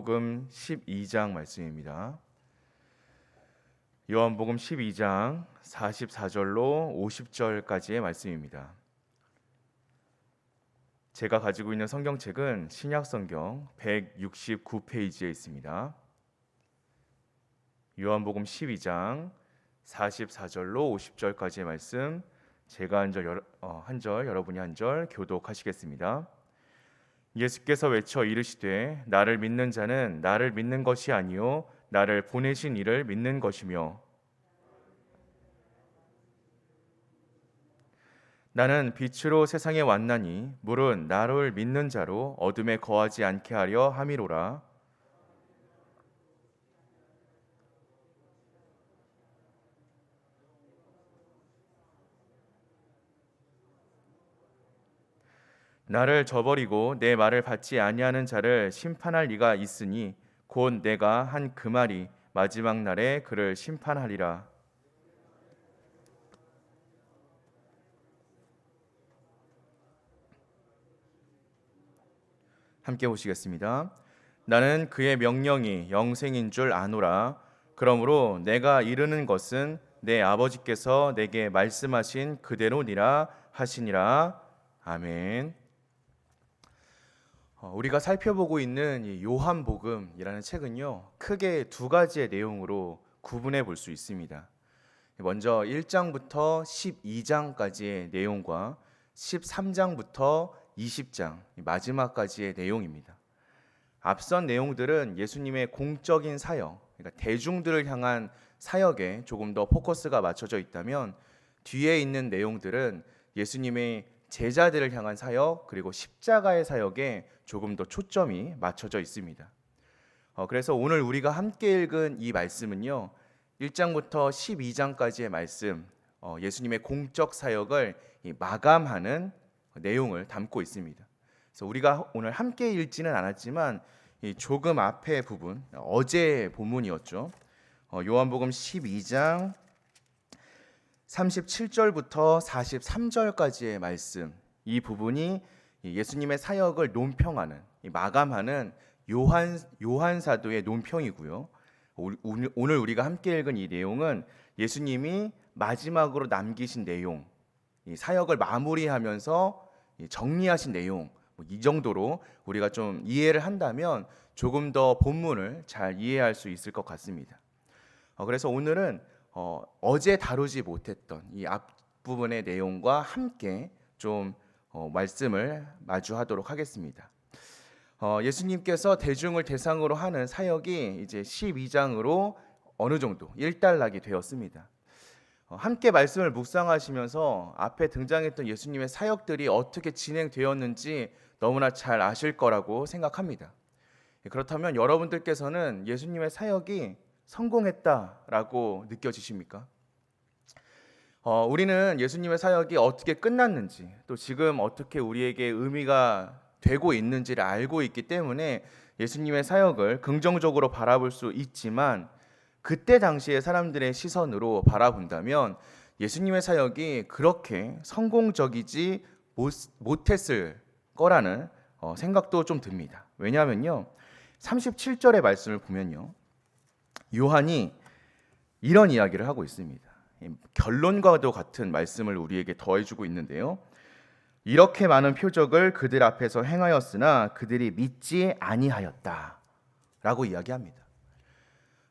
요한복음 12장 말씀입니다. 요한복음 12장 44절로 50절까지의 말씀입니다. 제가 가지고 있는 성경책은 신약성경 169페이지에 있습니다. 요한복음 12장 44절로 50절까지의 말씀, 제가 한 절, 여러분이 한 절 교독하시겠습니다. 예수께서 외쳐 이르시되 나를 믿는 자는 나를 믿는 것이 아니요 나를 보내신 이를 믿는 것이며, 나는 빛으로 세상에 왔나니 물은 나를 믿는 자로 어둠에 거하지 않게 하려 함이로라. 나를 저버리고 내 말을 받지 아니하는 자를 심판할 이가 있으니 곧 내가 한 그 말이 마지막 날에 그를 심판하리라. 함께 보시겠습니다. 나는 그의 명령이 영생인 줄 아노라. 그러므로 내가 이르는 것은 내 아버지께서 내게 말씀하신 그대로니라 하시니라. 아멘. 우리가 살펴보고 있는 이 요한복음이라는 책은요, 크게 두 가지의 내용으로 구분해 볼 수 있습니다. 먼저 1장부터 12장까지의 내용과 13장부터 20장 마지막까지의 내용입니다. 앞선 내용들은 예수님의 공적인 사역, 그러니까 대중들을 향한 사역에 조금 더 포커스가 맞춰져 있다면, 뒤에 있는 내용들은 예수님의 제자들을 향한 사역, 그리고 십자가의 사역에 조금 더 초점이 맞춰져 있습니다. 그래서 오늘 우리가 함께 읽은 이 말씀은요, 1장부터 12장까지의 말씀, 예수님의 공적 사역을 마감하는 내용을 담고 있습니다. 그래서 우리가 오늘 함께 읽지는 않았지만 조금 앞의 부분, 어제 본문이었죠. 요한복음 12장 37절부터 43절까지의 말씀, 이 부분이 예수님의 사역을 논평하는, 마감하는 요한 사도의 논평이고요. 오늘 우리가 함께 읽은 이 내용은 예수님이 마지막으로 남기신 내용, 이 사역을 마무리하면서 정리하신 내용, 이 정도로 우리가 좀 이해를 한다면 조금 더 본문을 잘 이해할 수 있을 것 같습니다. 그래서 오늘은 어제 다루지 못했던 이 앞부분의 내용과 함께 좀 말씀을 마주하도록 하겠습니다. 예수님께서 대중을 대상으로 하는 사역이 이제 12장으로 어느 정도 일단락이 되었습니다. 함께 말씀을 묵상하시면서 앞에 등장했던 예수님의 사역들이 어떻게 진행되었는지 너무나 잘 아실 거라고 생각합니다. 그렇다면 여러분들께서는 예수님의 사역이 성공했다라고 느껴지십니까? 우리는 예수님의 사역이 어떻게 끝났는지, 또 지금 어떻게 우리에게 의미가 되고 있는지를 알고 있기 때문에 예수님의 사역을 긍정적으로 바라볼 수 있지만, 그때 당시의 사람들의 시선으로 바라본다면 예수님의 사역이 그렇게 성공적이지 못했을 거라는 생각도 좀 듭니다. 왜냐하면요, 37절의 말씀을 보면요, 요한이 이런 이야기를 하고 있습니다. 결론과도 같은 말씀을 우리에게 더해주고 있는데요, 이렇게 많은 표적을 그들 앞에서 행하였으나 그들이 믿지 아니하였다 라고 이야기합니다.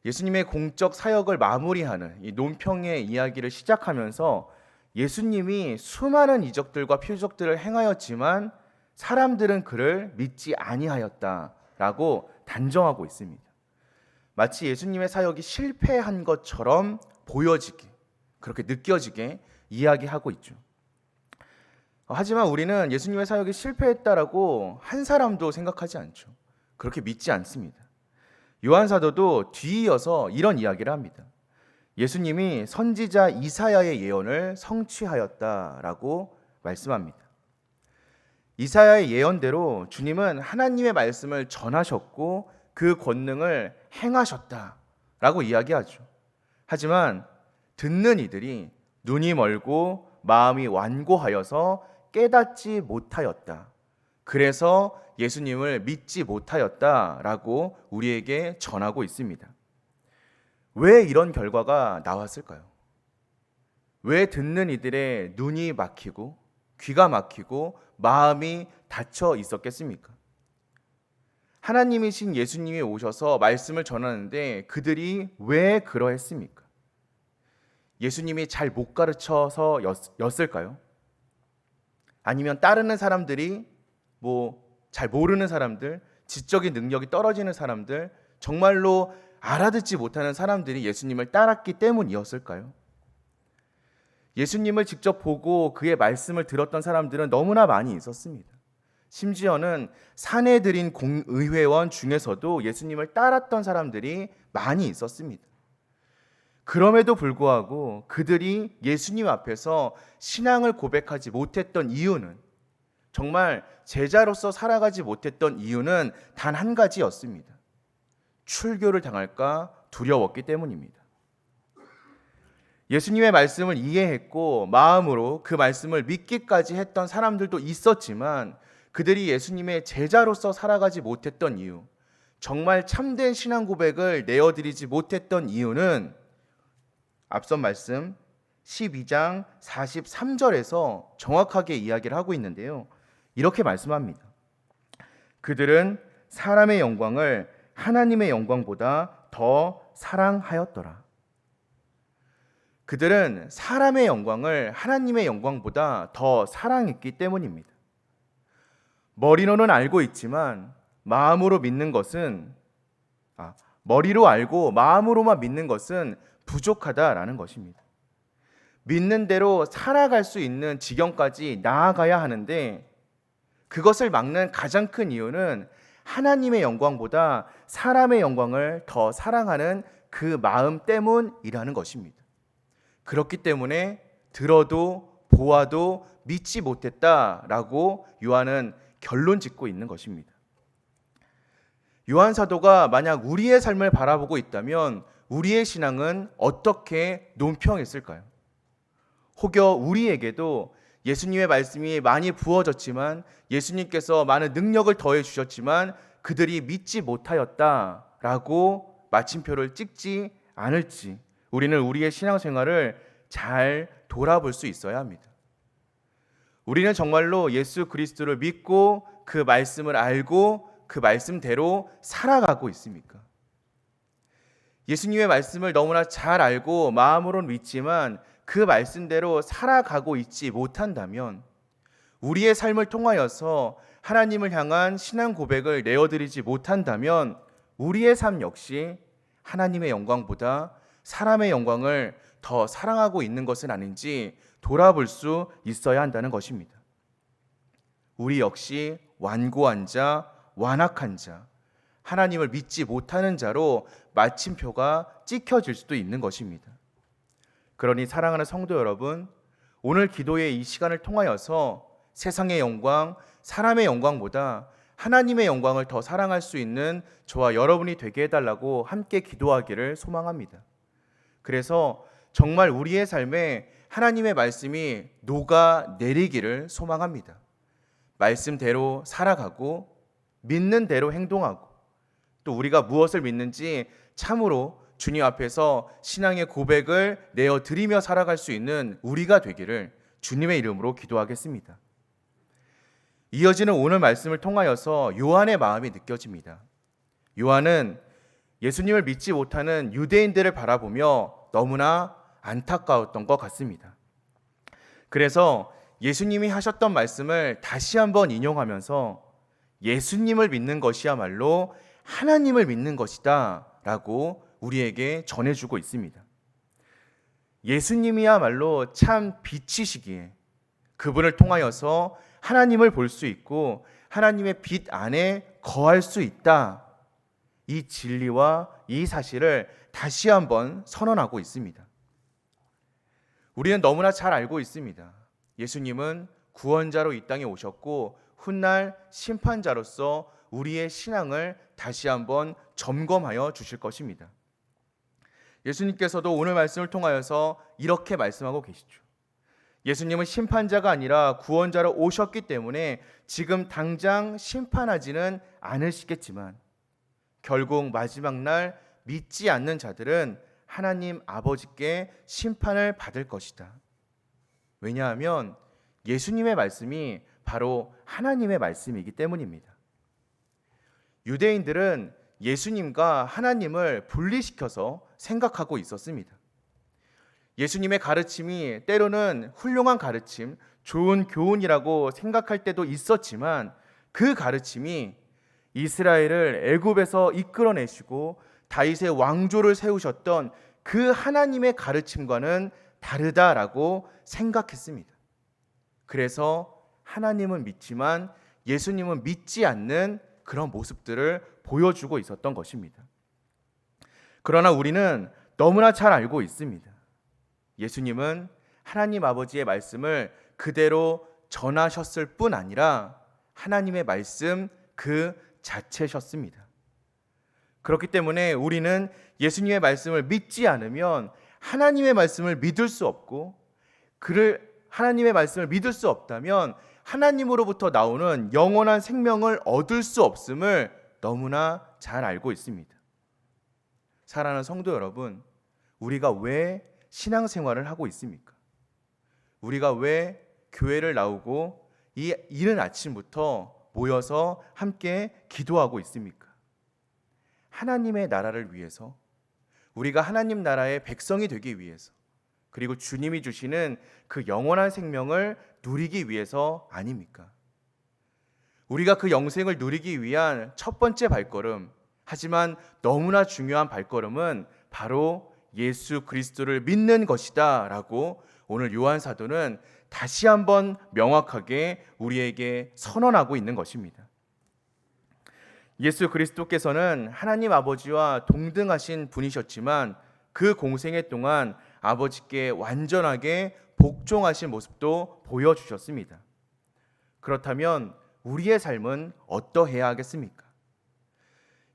예수님의 공적 사역을 마무리하는 이 논평의 이야기를 시작하면서 예수님이 수많은 이적들과 표적들을 행하였지만 사람들은 그를 믿지 아니하였다라고 단정하고 있습니다. 마치 예수님의 사역이 실패한 것처럼 보여지게, 그렇게 느껴지게 이야기하고 있죠. 하지만 우리는 예수님의 사역이 실패했다라고 한 사람도 생각하지 않죠. 그렇게 믿지 않습니다. 요한 사도도 뒤이어서 이런 이야기를 합니다. 예수님이 선지자 이사야의 예언을 성취하였다라고 말씀합니다. 이사야의 예언대로 주님은 하나님의 말씀을 전하셨고 그 권능을 행하셨다라고 이야기하죠. 하지만 듣는 이들이 눈이 멀고 마음이 완고하여서 깨닫지 못하였다. 그래서 예수님을 믿지 못하였다라고 우리에게 전하고 있습니다. 왜 이런 결과가 나왔을까요? 왜 듣는 이들의 눈이 막히고 귀가 막히고 마음이 닫혀 있었겠습니까? 하나님이신 예수님이 오셔서 말씀을 전하는데 그들이 왜 그러했습니까? 예수님이 잘 못 가르쳐서였을까요? 아니면 따르는 사람들이 잘 모르는 사람들, 지적인 능력이 떨어지는 사람들, 정말로 알아듣지 못하는 사람들이 예수님을 따랐기 때문이었을까요? 예수님을 직접 보고 그의 말씀을 들었던 사람들은 너무나 많이 있었습니다. 심지어는 사내들인 공의회원 중에서도 예수님을 따랐던 사람들이 많이 있었습니다. 그럼에도 불구하고 그들이 예수님 앞에서 신앙을 고백하지 못했던 이유는, 정말 제자로서 살아가지 못했던 이유는 단 한 가지였습니다. 출교를 당할까 두려웠기 때문입니다. 예수님의 말씀을 이해했고 마음으로 그 말씀을 믿기까지 했던 사람들도 있었지만, 그들이 예수님의 제자로서 살아가지 못했던 이유, 정말 참된 신앙 고백을 내어드리지 못했던 이유는 앞선 말씀 12장 43절에서 정확하게 이야기를 하고 있는데요. 이렇게 말씀합니다. 그들은 사람의 영광을 하나님의 영광보다 더 사랑하였더라. 그들은 사람의 영광을 하나님의 영광보다 더 사랑했기 때문입니다. 머리로는 알고 있지만 마음으로 믿는 것은 머리로 알고 마음으로만 믿는 것은 부족하다라는 것입니다. 믿는 대로 살아갈 수 있는 지경까지 나아가야 하는데, 그것을 막는 가장 큰 이유는 하나님의 영광보다 사람의 영광을 더 사랑하는 그 마음 때문이라는 것입니다. 그렇기 때문에 들어도 보아도 믿지 못했다라고 요한은 결론 짓고 있는 것입니다. 요한 사도가 만약 우리의 삶을 바라보고 있다면 우리의 신앙은 어떻게 논평했을까요? 혹여 우리에게도 예수님의 말씀이 많이 부어졌지만, 예수님께서 많은 능력을 더해 주셨지만 그들이 믿지 못하였다라고 마침표를 찍지 않을지, 우리는 우리의 신앙생활을 잘 돌아볼 수 있어야 합니다. 우리는 정말로 예수 그리스도를 믿고 그 말씀을 알고 그 말씀대로 살아가고 있습니까? 예수님의 말씀을 너무나 잘 알고 마음으로는 믿지만 그 말씀대로 살아가고 있지 못한다면, 우리의 삶을 통하여서 하나님을 향한 신앙 고백을 내어드리지 못한다면 우리의 삶 역시 하나님의 영광보다 사람의 영광을 더 사랑하고 있는 것은 아닌지 돌아볼 수 있어야 한다는 것입니다. 우리 역시 완고한 자, 완악한 자, 하나님을 믿지 못하는 자로 마침표가 찍혀질 수도 있는 것입니다. 그러니 사랑하는 성도 여러분, 오늘 기도의 이 시간을 통하여서 세상의 영광, 사람의 영광보다 하나님의 영광을 더 사랑할 수 있는 저와 여러분이 되게 해달라고 함께 기도하기를 소망합니다. 그래서 정말 우리의 삶에 하나님의 말씀이 녹아내리기를 소망합니다. 말씀대로 살아가고 믿는 대로 행동하고, 또 우리가 무엇을 믿는지 참으로 주님 앞에서 신앙의 고백을 내어드리며 살아갈 수 있는 우리가 되기를 주님의 이름으로 기도하겠습니다. 이어지는 오늘 말씀을 통하여서 요한의 마음이 느껴집니다. 요한은 예수님을 믿지 못하는 유대인들을 바라보며 너무나 안타까웠던 것 같습니다. 그래서 예수님이 하셨던 말씀을 다시 한번 인용하면서 예수님을 믿는 것이야말로 하나님을 믿는 것이다 라고 우리에게 전해주고 있습니다. 예수님이야말로 참 빛이시기에 그분을 통하여서 하나님을 볼 수 있고 하나님의 빛 안에 거할 수 있다, 이 진리와 이 사실을 다시 한번 선언하고 있습니다. 우리는 너무나 잘 알고 있습니다. 예수님은 구원자로 이 땅에 오셨고 훗날 심판자로서 우리의 신앙을 다시 한번 점검하여 주실 것입니다. 예수님께서도 오늘 말씀을 통하여서 이렇게 말씀하고 계시죠. 예수님은 심판자가 아니라 구원자로 오셨기 때문에 지금 당장 심판하지는 않으시겠지만 결국 마지막 날 믿지 않는 자들은 하나님 아버지께 심판을 받을 것이다. 왜냐하면 예수님의 말씀이 바로 하나님의 말씀이기 때문입니다. 유대인들은 예수님과 하나님을 분리시켜서 생각하고 있었습니다. 예수님의 가르침이 때로는 훌륭한 가르침, 좋은 교훈이라고 생각할 때도 있었지만 그 가르침이 이스라엘을 애굽에서 이끌어내시고 다윗의 왕조를 세우셨던 그 하나님의 가르침과는 다르다라고 생각했습니다. 그래서 하나님은 믿지만 예수님은 믿지 않는 그런 모습들을 보여주고 있었던 것입니다. 그러나 우리는 너무나 잘 알고 있습니다. 예수님은 하나님 아버지의 말씀을 그대로 전하셨을 뿐 아니라 하나님의 말씀 그 자체셨습니다. 그렇기 때문에 우리는 예수님의 말씀을 믿지 않으면 하나님의 말씀을 믿을 수 없고, 하나님의 말씀을 믿을 수 없다면 하나님으로부터 나오는 영원한 생명을 얻을 수 없음을 너무나 잘 알고 있습니다. 사랑하는 성도 여러분, 우리가 왜 신앙생활을 하고 있습니까? 우리가 왜 교회를 나오고 이 이른 아침부터 모여서 함께 기도하고 있습니까? 하나님의 나라를 위해서, 우리가 하나님 나라의 백성이 되기 위해서, 그리고 주님이 주시는 그 영원한 생명을 누리기 위해서 아닙니까? 우리가 그 영생을 누리기 위한 첫 번째 발걸음, 하지만 너무나 중요한 발걸음은 바로 예수 그리스도를 믿는 것이다 라고 오늘 요한 사도는 다시 한번 명확하게 우리에게 선언하고 있는 것입니다. 예수 그리스도께서는 하나님 아버지와 동등하신 분이셨지만 그 공생애 동안 아버지께 완전하게 복종하신 모습도 보여주셨습니다. 그렇다면 우리의 삶은 어떠해야 하겠습니까?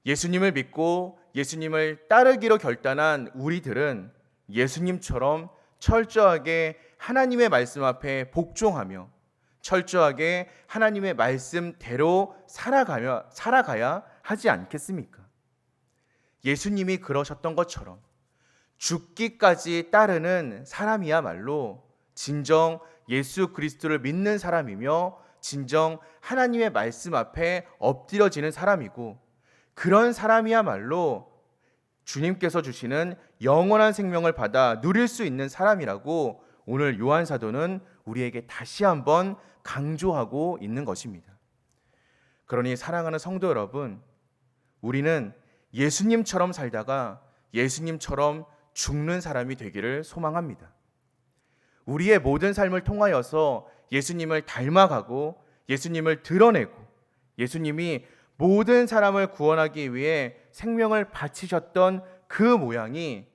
예수님을 믿고 예수님을 따르기로 결단한 우리들은 예수님처럼 철저하게 하나님의 말씀 앞에 복종하며 철저하게 하나님의 말씀대로 살아가야 하지 않겠습니까? 예수님이 그러셨던 것처럼 죽기까지 따르는 사람이야말로 진정 예수 그리스도를 믿는 사람이며 진정 하나님의 말씀 앞에 엎드려지는 사람이고, 그런 사람이야말로 주님께서 주시는 영원한 생명을 받아 누릴 수 있는 사람이라고 오늘 요한 사도는 우리에게 다시 한번 강조하고 있는 것입니다. 그러니 사랑하는 성도 여러분, 우리는 예수님처럼 살다가 예수님처럼 죽는 사람이 되기를 소망합니다. 우리의 모든 삶을 통하여서 예수님을 닮아가고 예수님을 드러내고 예수님이 모든 사람을 구원하기 위해 생명을 바치셨던 그 모양이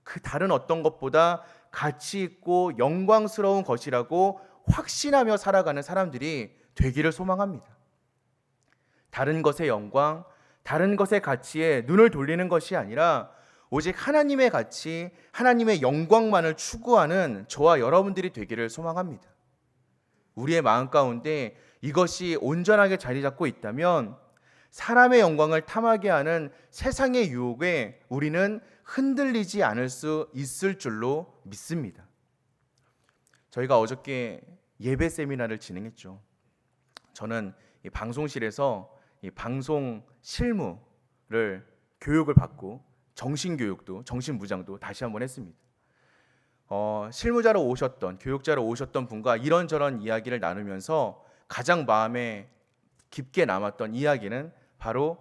그 다른 어떤 것보다 가치 있고 영광스러운 것이라고 확신하며 살아가는 사람들이 되기를 소망합니다. 다른 것의 영광, 다른 것의 가치에 눈을 돌리는 것이 아니라 오직 하나님의 가치, 하나님의 영광만을 추구하는 저와 여러분들이 되기를 소망합니다. 우리의 마음 가운데 이것이 온전하게 자리 잡고 있다면 사람의 영광을 탐하게 하는 세상의 유혹에 우리는 흔들리지 않을 수 있을 줄로 믿습니다. 저희가 어저께 예배 세미나를 진행했죠. 저는 이 방송실에서 이 방송 실무를 교육을 받고 정신교육도, 정신무장도 다시 한번 했습니다. 실무자로 오셨던, 교육자로 오셨던 분과 이런저런 이야기를 나누면서 가장 마음에 깊게 남았던 이야기는 바로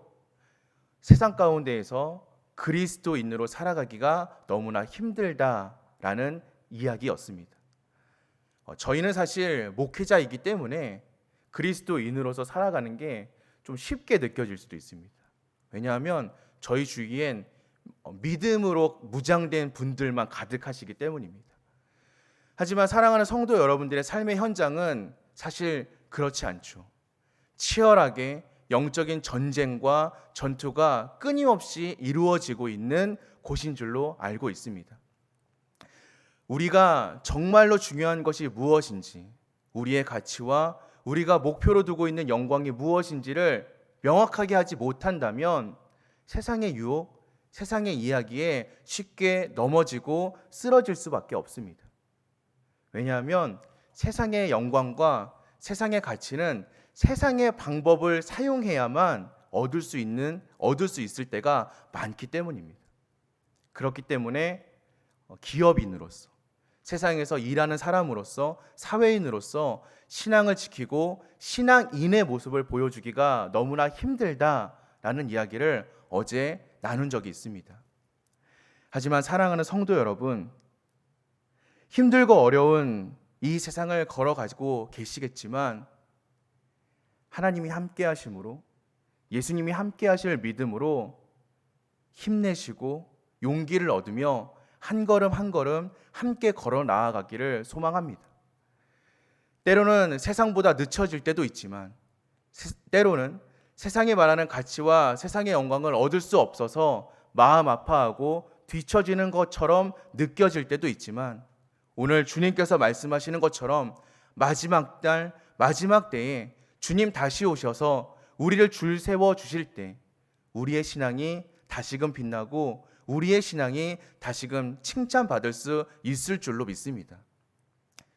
세상 가운데에서 그리스도인으로 살아가기가 너무나 힘들다라는 이야기였습니다. 저희는 사실 목회자이기 때문에 그리스도인으로서 살아가는 게 좀 쉽게 느껴질 수도 있습니다. 왜냐하면 저희 주위엔 믿음으로 무장된 분들만 가득하시기 때문입니다. 하지만 사랑하는 성도 여러분들의 삶의 현장은 사실 그렇지 않죠. 치열하게 영적인 전쟁과 전투가 끊임없이 이루어지고 있는 곳인 줄로 알고 있습니다. 우리가 정말로 중요한 것이 무엇인지, 우리의 가치와 우리가 목표로 두고 있는 영광이 무엇인지를 명확하게 하지 못한다면 세상의 유혹, 세상의 이야기에 쉽게 넘어지고 쓰러질 수밖에 없습니다. 왜냐하면 세상의 영광과 세상의 가치는 세상의 방법을 사용해야만 얻을 수 있을 때가 많기 때문입니다. 그렇기 때문에 기업인으로서, 세상에서 일하는 사람으로서, 사회인으로서 신앙을 지키고 신앙인의 모습을 보여주기가 너무나 힘들다라는 이야기를 어제 나눈 적이 있습니다. 하지만 사랑하는 성도 여러분, 힘들고 어려운 이 세상을 걸어가지고 계시겠지만 하나님이 함께 하심으로, 예수님이 함께 하실 믿음으로 힘내시고 용기를 얻으며 한 걸음 한 걸음 함께 걸어 나아가기를 소망합니다. 때로는 세상보다 늦춰질 때도 있지만, 때로는 세상이 말하는 가치와 세상의 영광을 얻을 수 없어서 마음 아파하고 뒤처지는 것처럼 느껴질 때도 있지만, 오늘 주님께서 말씀하시는 것처럼 마지막 날, 마지막 때에 주님 다시 오셔서 우리를 줄 세워 주실 때 우리의 신앙이 다시금 빛나고 우리의 신앙이 다시금 칭찬받을 수 있을 줄로 믿습니다.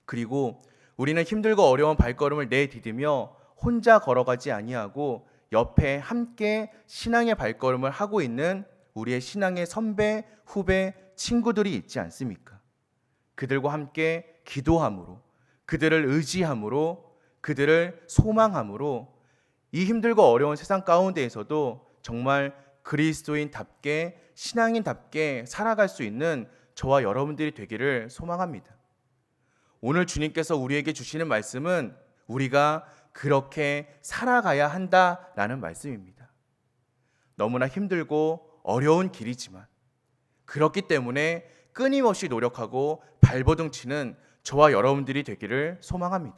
그리고 우리는 힘들고 어려운 발걸음을 내디디며 혼자 걸어가지 아니하고 옆에 함께 신앙의 발걸음을 하고 있는 우리의 신앙의 선배, 후배, 친구들이 있지 않습니까? 그들과 함께 기도함으로, 그들을 의지함으로, 그들을 소망함으로 이 힘들고 어려운 세상 가운데에서도 정말 그리스도인답게, 신앙인답게 살아갈 수 있는 저와 여러분들이 되기를 소망합니다. 오늘 주님께서 우리에게 주시는 말씀은 우리가 그렇게 살아가야 한다라는 말씀입니다. 너무나 힘들고 어려운 길이지만, 그렇기 때문에 끊임없이 노력하고 발버둥 치는 저와 여러분들이 되기를 소망합니다.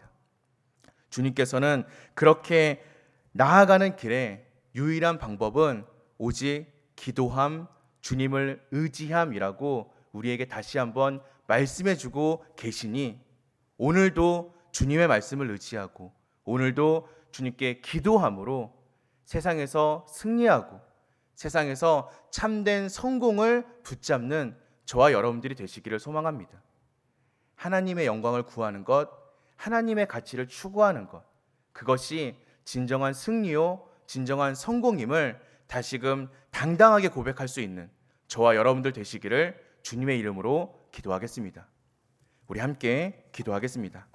주님께서는 그렇게 나아가는 길에 유일한 방법은 오직 기도함, 주님을 의지함이라고 우리에게 다시 한번 말씀해주고 계시니, 오늘도 주님의 말씀을 의지하고 오늘도 주님께 기도함으로 세상에서 승리하고 세상에서 참된 성공을 붙잡는 저와 여러분들이 되시기를 소망합니다. 하나님의 영광을 구하는 것, 하나님의 가치를 추구하는 것, 그것이 진정한 승리요, 진정한 성공임을 다시금 당당하게 고백할 수 있는 저와 여러분들 되시기를 주님의 이름으로 기도하겠습니다. 우리 함께 기도하겠습니다.